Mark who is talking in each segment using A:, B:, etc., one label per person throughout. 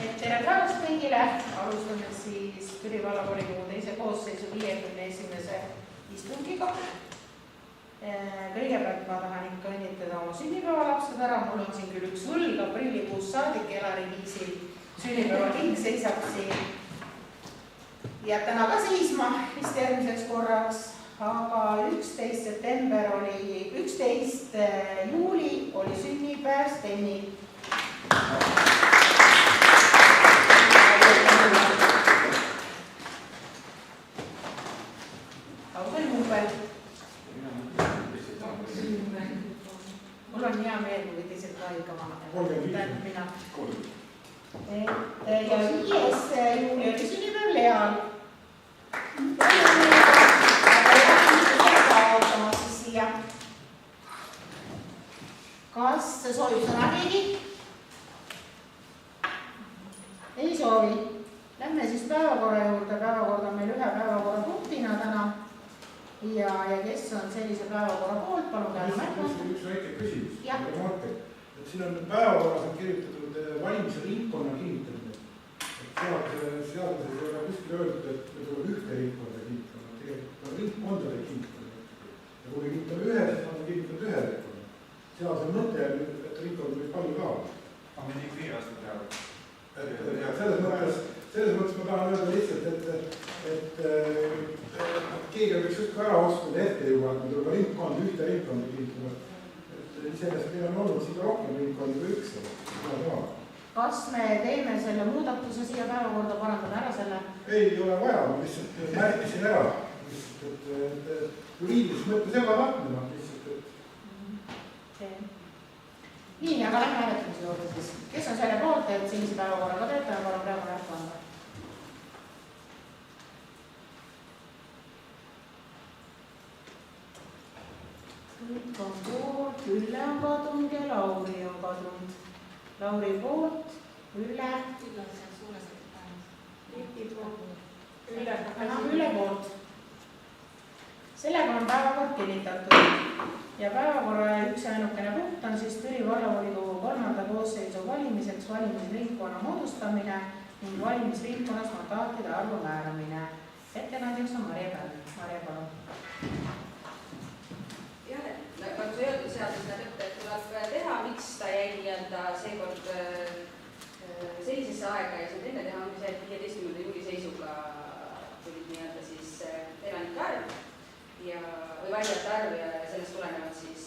A: Tere päevast kõigile, alustame siis Türi vallavolikogu teise koosseisu 51. istungiga. Kõigepealt ma tahan ikka õnnitleda oma sünnipäevalapsed ära, mul on siin küll üks võlg, aprillikuus saadik Elari Viisil sünnipäevaking seisab siin. Jääb täna ka seisma vist järgmiseks korraks, aga 11. juuli oli sünnipäev Stenil. Mul on hea meel, kui teised ka ikka mina. Ja 5. juuli oli sünnipäev Leal. Kas soovib sõna keegi? Ei soovi. Lähme siis päevakorra juurde. Päevakord on meil ühe päevakorrapunktina täna. Ja kes on sellise päevakorra poolt, palun käima märkma.
B: Üks väike küsimus. Siin on päevakorras on kirjutatud valimise ringkonna kinnitamine. Seaduses ei ole kuskil öeldud, et me tuleb ühte ringkonda kinnitama. Tegelikult on ringkondade kinnitamine. Ja kui me kinnitame ühe, siis on kinnitatud ühe ringkonna. Seaduse mõte on, et ringkond võib palju ka.
C: Aga me nii 4 aastat teavad.
B: Selles mõttes ma tahan öelda lihtsalt, et keegi võiks justkui ära oskada ette juba, et me tuleb ringkond, ühte ringkondi kinnitama. Sellest meil on olnud siin rohkem ringkondi kui üks.
A: Kas me teeme selle muudatuse siia päevakorda, parandame ära selle?
B: Ei ole vaja, ma lihtsalt märkisin ära. Juriidilises mõttes ebatäpne.
A: Nii, aga lähme hääletamise juurde siis. Kes on selle poolt, et sellise päevakorraga töötame, palun praegu märku anda? Kõik on poolt, Ülle on kadunud ja Lauri on kadunud. Lauri poolt, Ülle. Ülle poolt. Sellega on päevakord kinnitatud. Ja päevakorra üks ainukene punkt on siis Türi vallavolikogu 3. koosseisu valimiseks valimisringkonna moodustamine ning valimisringkonnas mandaatide arvu määramine. Ettekandjaks on Marje Pärn. Marje, palun.
D: Jah, nagu see öeldud seadus näeb ette, et tuleb teha, miks ta jäi nii-öelda seekord sellisesse aega ja see enne teha on see 15. juuli seisuga tulid nii-öelda siis elanike arv või valijate arv ja sellest tulenevalt siis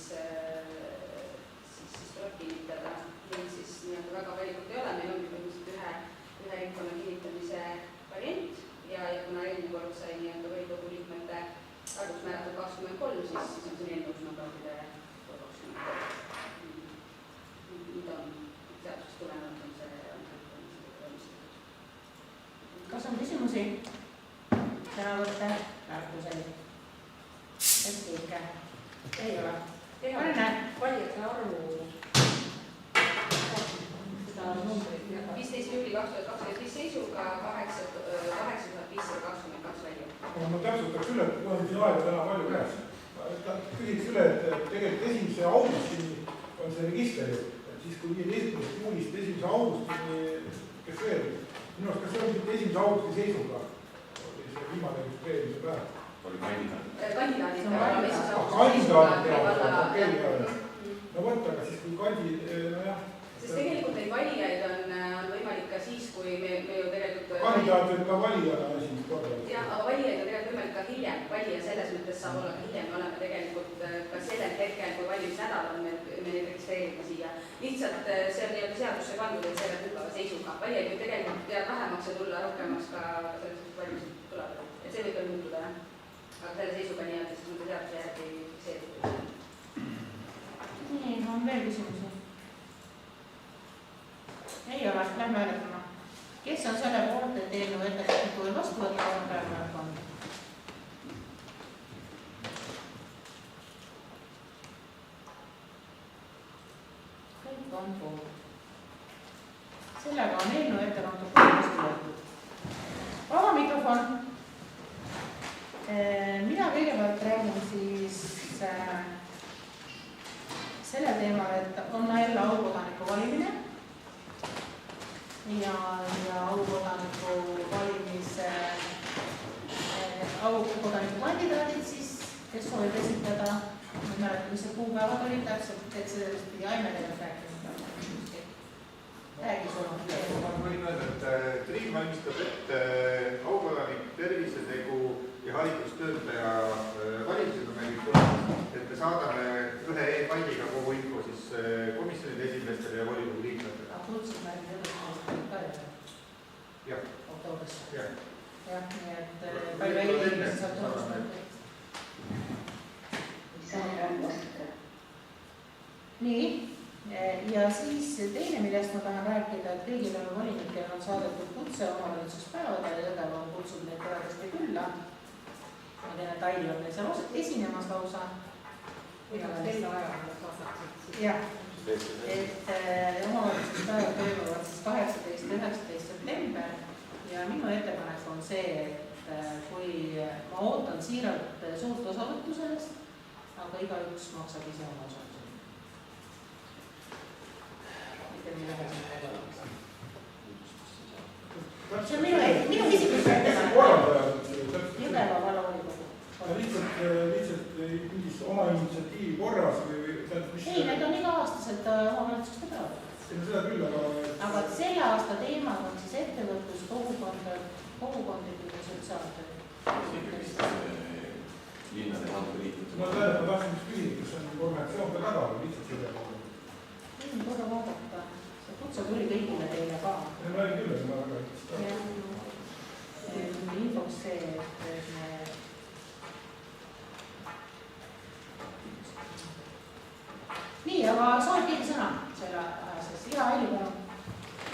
D: tuleb kinnitada. Meil siis nii-öelda väga valikut ei ole, meil ongi põhimõtteliselt ühe ringkonna kinnitamise variant ja kuna eelmine kord sai nii-öelda volikogu liikmete arvus määratud 23, siis on see eelnõus mandaatide 23. Nüüd on seadusest tulenevalt on see valmistatud.
A: Kas on küsimusi? Sõnavõtte, märkuseid? Hästi ikka. Ei ole. Anne.
D: Valijate arvu 15. juuli 2025 seisuga 8522 välja.
B: Ma täpsutaks üle, et on siin aega täna palju käes. Küsiks üle, et tegelikult 1. augustini on see register ju. Siis kui 15. juulist 1. augustini, kes veel? Minu arust, kas see on 1. augusti seisuga? Oli see viimane registreerimise päev.
C: Oli kandidaat.
D: Kandidaadid.
B: No võtta, aga siis kui nojah.
D: Sest tegelikult neid valijaid on võimalik ka siis, kui me ju tegelikult...
B: Kandidaat võib ka valijana esimest korda.
D: Jah, aga valijaid on tegelikult võimalik ka hiljem. Valija selles mõttes saab olla hiljem. Me oleme tegelikult ka sellel hetkel, kui valimisnädal on, me neid registreerime siia. Lihtsalt see on nii-öelda seadusse pandud, et selle kuupäeva seisuga. Valijaid võib tegelikult vähemaks ja tulla rohkemaks ka selles valimised tuleb. Et see võib veel muutuda, jah. Aga selle seisuga nii-öelda siis mõnda seaduse järgi fikseeritud.
A: Nii, on veel küsimusi? Ei ole, lähme hääletama. Kes on selle poolt, et eelnõu ettepaneku vastu võtta, on praegu märkanud? Kõik on poolt. Sellega on eelnõu ettepaneku vastu võetud. Vaba mikrofon. Mina kõigepealt räägin siis selle teemal, et on jälle aukodaniku valimine. ja aukodaniku kandidaadid siis, kes soovib esitada, ma ei mäleta, mis see kuupäevad olid täpselt, et sellest pidi Aime teile rääkima. Räägi sul on.
C: Ma võin öelda, et Triin valmistab ette aukodanik, tervisetegu ja haridustöötaja valimised on meil tulemas, et me saadame ühe e-failiga kogu info siis komisjonide esimeestele ja volikogu liikmetele.
A: Absoluutselt märgid edasi ka
C: jah.
A: Oktoobris.
C: Jah,
A: nii et palju inimesi saab tunnustada. Nii, ja siis teine, millest ma tahan rääkida, et kõigile volinikel on saadetud kutse omavalitsuspäevadele, Jõgeva on kutsunud neid teadlasti külla. Ma tean, et Aili on meil seal esinemas lausa. Jah, et omavalitsuspäevad toimuvad siis 18. ja 19. september ja minu ettepanek on see, et kui ma ootan siiralt suurt osavõttu sellest, aga igaüks maksab ise oma osaluse. See on minu isiklik ettepanek. Jõgeva vallavolikogu.
B: Lihtsalt mingis oma initsiatiivi korras või
A: ei, need on iga-aastaselt omavalitsuste päevad.
B: Seda küll,
A: aga selle aasta teemad on siis ettevõtlus, kogukondlikud ja sotsiaaltöö.
C: Linnade haldusliitud.
B: Ma tahtsin just küsida, kas on organisatsioon ka taga või lihtsalt selle poole?
A: Võin korra vaadata. See kutse tuli kõigile teile ka.
B: Ma olen küll, et ma väga ütlesin.
A: Infoks see, et me nii, aga soovib keegi sõna selle ajastes? Ja Aili, palun.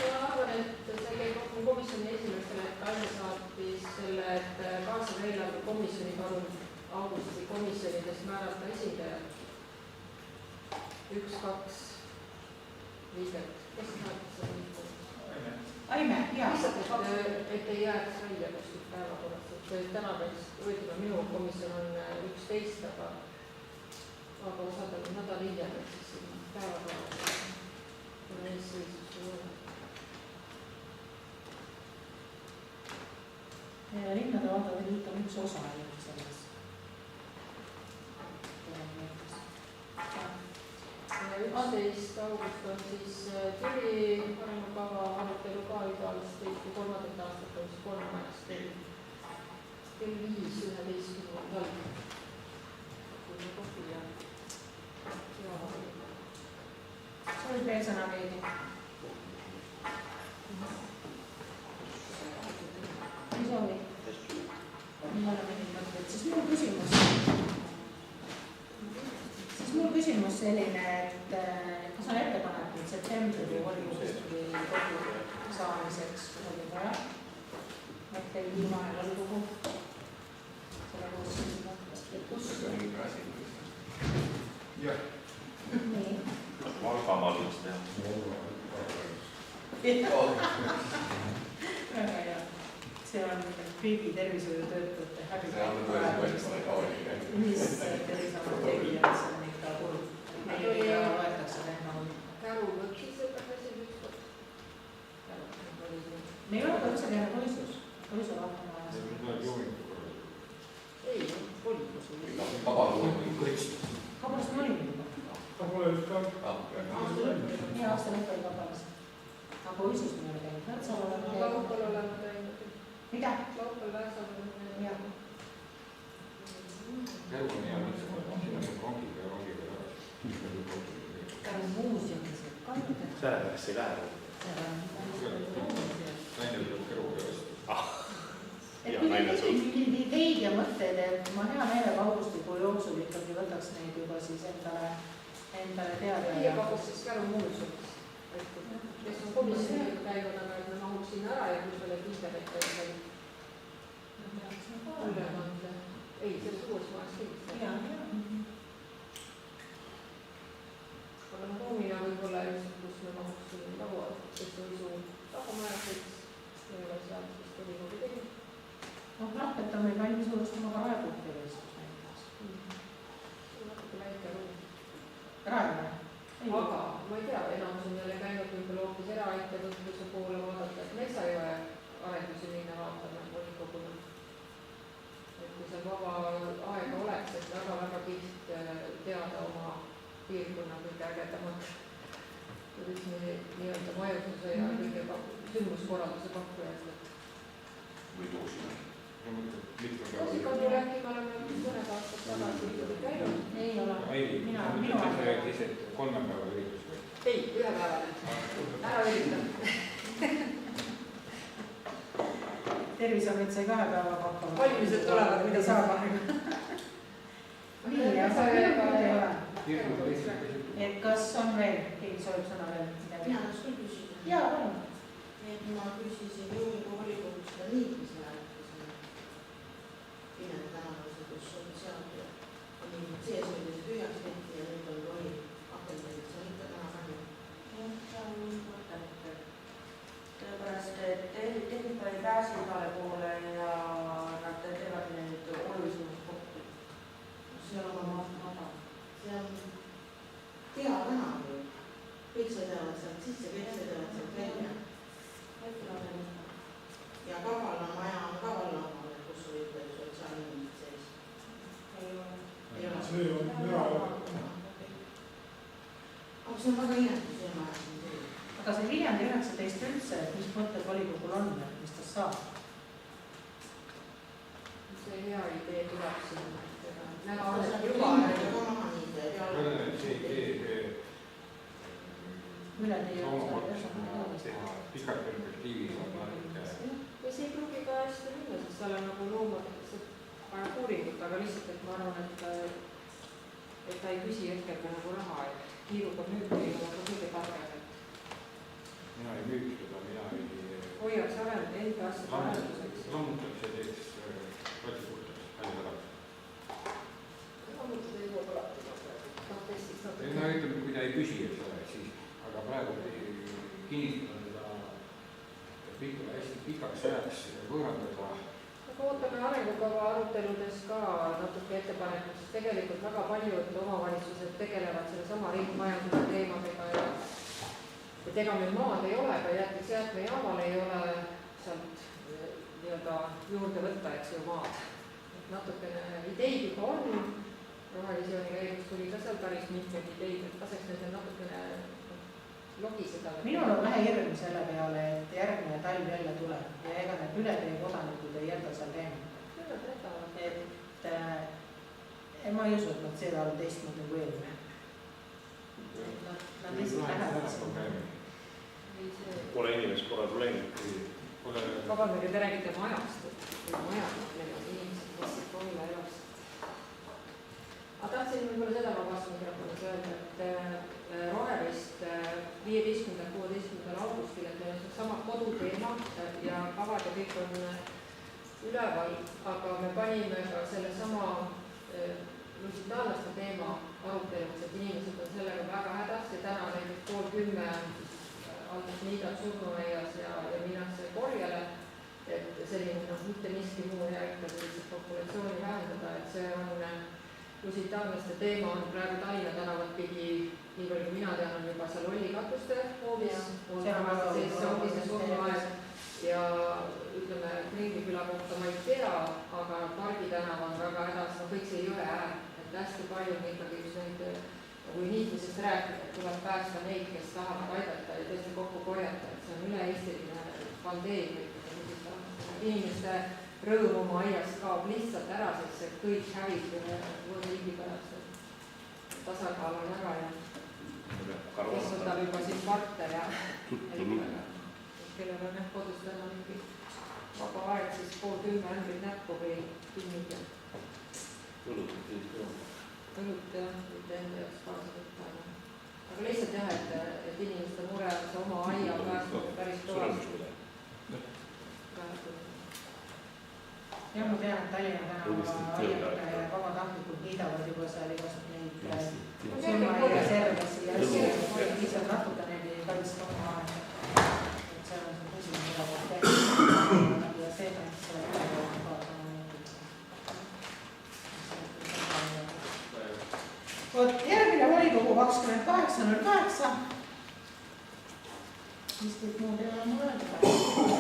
E: Ma arvan, et see käib kokku komisjoni esimestele, et Aili saatis selle, et kaasava eelarve komisjoni palun augusti komisjonidest määrata esindajad. 1-2 liiget. Kes saatis seda info?
A: Aime, jaa.
E: Lihtsalt, et ei jääks välja kuskilt päevakorrast. Täna peaks võetud minu komisjon on 11, aga osad on nädal hiljem, et siis päevakorras on eesseisust ei ole.
A: Linnade valdade liit on üks osa selles.
E: 11. august on siis Türi arengukava arutelu ka igalist 3. aastat on siis 3. kell 5.11.
A: Soovib veel sõna keegi? Ei soovi? Nii oleme nii mõtted. Siis mul küsimus selline, et kas on ettepanekud septembri volikogu saamiseks oli vaja? Et teil viimane volikogu selle koosseisuga. Kus?
C: Jah.
A: Nii.
C: Valga maldus teha.
A: Väga hea. See on kõigi tervishoiutöötajate mis terviseametegijad, see on ikka kurb. Meil võetakse lehma.
E: Käru võttis selle käsil ükskord.
A: Me ei ole ka üldse käinud Koisus. Koisu rahvana ajas.
E: Ei, volikogus oli.
A: Kabalast me olime juba.
B: Kabalast ka.
A: Aasta lõpp oli Kabalast. Aga Koisus me ei ole käinud. Lätsal oleme käinud.
E: Laupal oleme käinud.
A: Mida?
E: Laupal Lätsal oleme käinud.
A: Jah.
C: Käru on hea mõte, rongiga ja rongiga ära.
A: Käru muuseumis.
F: Sellepärast ei lähe.
C: Naine tuleb käruga vastu.
A: Et kui teil tekib mingeid ideid ja mõtteid, et ma hea meelega augustikuu jooksul ikkagi võtaks neid juba siis endale teada.
E: Meie pakkus siis Käru muuseumis. Kes on komisjoniga käinud, aga et me mahuks sinna ära ja kui selle internet oli ülekande. Ei, selles uues majas kindlasti. Aga ruumina võib-olla just, kus me mahuks laua, sest oli suur rahvamäärseks, ei ole seal siis volikogu teinud.
A: Lahket on meil valmis ulustama ka raepuhti võistlus näiteks.
E: See on natuke väike ruum.
A: Raepuhti?
E: Aga ma ei tea, enamus on jälle käinud võib-olla hoopis eraettevõtluse poole vaadata. nii-öelda majutuse ja kõige sündmuskorralduse pakkujad.
F: või toosime.
E: Klassikodul äkki me oleme mõned aastad tagasi ikkagi käinud.
A: ei ole. minu
F: kolmepäeva üritus või?
E: Ei, ühepäevane. Ära ürita.
A: Terviseamet sai 2 päevaga hakkama.
E: Valimised tulevad, mida saab aega.
A: nii, aga ei ole.
F: Kirjutada
A: Et kas on veel, keegi soovib sõna veel?
G: Mina tahaks küll küsida.
A: Jaa, palun.
G: Et ma küsisin Juuni volikogu seda liitmise hääletusele. Viljandi tänavuse, kus on sealt sees oli see tühjaks tehti ja nüüd on roli akendamine, see on ikka täna palju.
H: Jah, see on important. Sellepärast, et tehnika ei pääse igale poole ja nad teevad nüüd olulisemat kohti.
G: See on hea tänav ju. Kõik sõidavad sealt sisse, kõik sõidavad sealt välja. Ja Kavalla maja on ka vallamaal, kus olid sotsiaalinimesed sees.
H: Ei ole.
B: see on hea.
G: Aga see on väga inetu see maja siin teil.
A: aga see Viljandi 19 üldse, et mis mõtted volikogul on, et mis tast saab?
E: See hea idee tuleb sinna. Näha
G: Aga
E: on,
G: see
E: et
G: on
E: juba
G: linnadega ka maha niida ja
A: Viljandi
F: pikad perspektiivid on natuke.
E: ja see ei pruugi ka hästi minna, sest seal on nagu loomulikult vaja uuringut, aga lihtsalt, et ma arvan, et ta ei küsi hetkel ka nagu raha, et kiiruga müügi ei ole ka kõige targem, et
F: Mina ei müüks seda, mina ei
E: hoiaks enda asjade arenduseks.
F: lammutaks ja teeks otsikuldaks välja tagasi.
E: Lammutada ei jõua alati protestiks
F: No
E: natuke.
F: ütleme, kui ta ei küsi, eks ole, siis, aga praegu kinnitada seda hästi pikaks ajaks võõrandada.
E: aga ootame arengukava aruteludes ka natuke ettepanekut, sest tegelikult väga paljud omavalitsused tegelevad sellesama ringmajanduse teemadega ja et ega meil maad ei ole, ka jäätmejaamal ei ole sealt nii-öelda juurde võtta, eks ju, maad. Natukene ideid juba on, rohevisiooni käigus tuli ka seal päris mitmeid ideid, et laseks nendel natukene logiseda.
A: minul on vähe hirm selle peale, et järgmine talv jälle tuleb ja ega need ületee kodanikud ei jäta seal käima. et ma ei usu, et nad seda teistmoodi kui eelmine. Nad lihtsalt lähevad sinna.
F: Pole inimest, pole probleemi.
E: Vabandage, te räägite majast, et majad, meil on inimesed, kes siit olla elaks. Aga tahtsin võib-olla seda vabast mikrofonis öelda, et Rohevest 15.–16. augustil, et meil on sama koduteema ja kavad ja kõik on üleval, aga me panime ka sellesama lusitaanlaste teema aruteluks, et inimesed on sellega väga hädas ja täna näiteks 9:30 algas Niidas surnuaias ja minnakse korjale, et selline mitte miski muu ei aita sellist populatsiooni vähendada, et see on lusitaanlaste teema on praegu Tallinna tänavat pidi, nii palju kui mina tean, on juba seal Ollikatuste hoovis, see ongi see surnuaed ja ütleme, Kringiküla kohta ma ei tea, aga Pargi tänav on väga hädas, kõik see jõe äär, et hästi palju on ikkagi just neid, kui niitmisest rääkida, et tuleb päästa neid, kes tahavad aidata ja tõesti kokku korjata, et see on üle-eestiline pandeemia, inimeste rõõm oma aiast kaob lihtsalt ära, sest see kõik hävib võõriigi pärast. Tasakaal on väga hea. Kes võtab juba siin partner ja kellel on kodus täna mingi vaba aeg, siis 9:30 ämbrid näppu või kinnid ja õlut ja mitte enda jaoks kaasa võtta. Aga lihtsalt jah, et inimeste mure on see oma aia päästmine päris kõvasti.
A: jah, ma tean, et Tallinna tänava vabatahtlikud kiidavad juba seal igasugu neid surmareservasi ja asju, lihtsalt natukene ei kaitsta oma aega. et see on see tõsine, mida peab tegema ja see peaks vot järgmine volikogu 28.08. mis kõik muud ei ole mul öelda.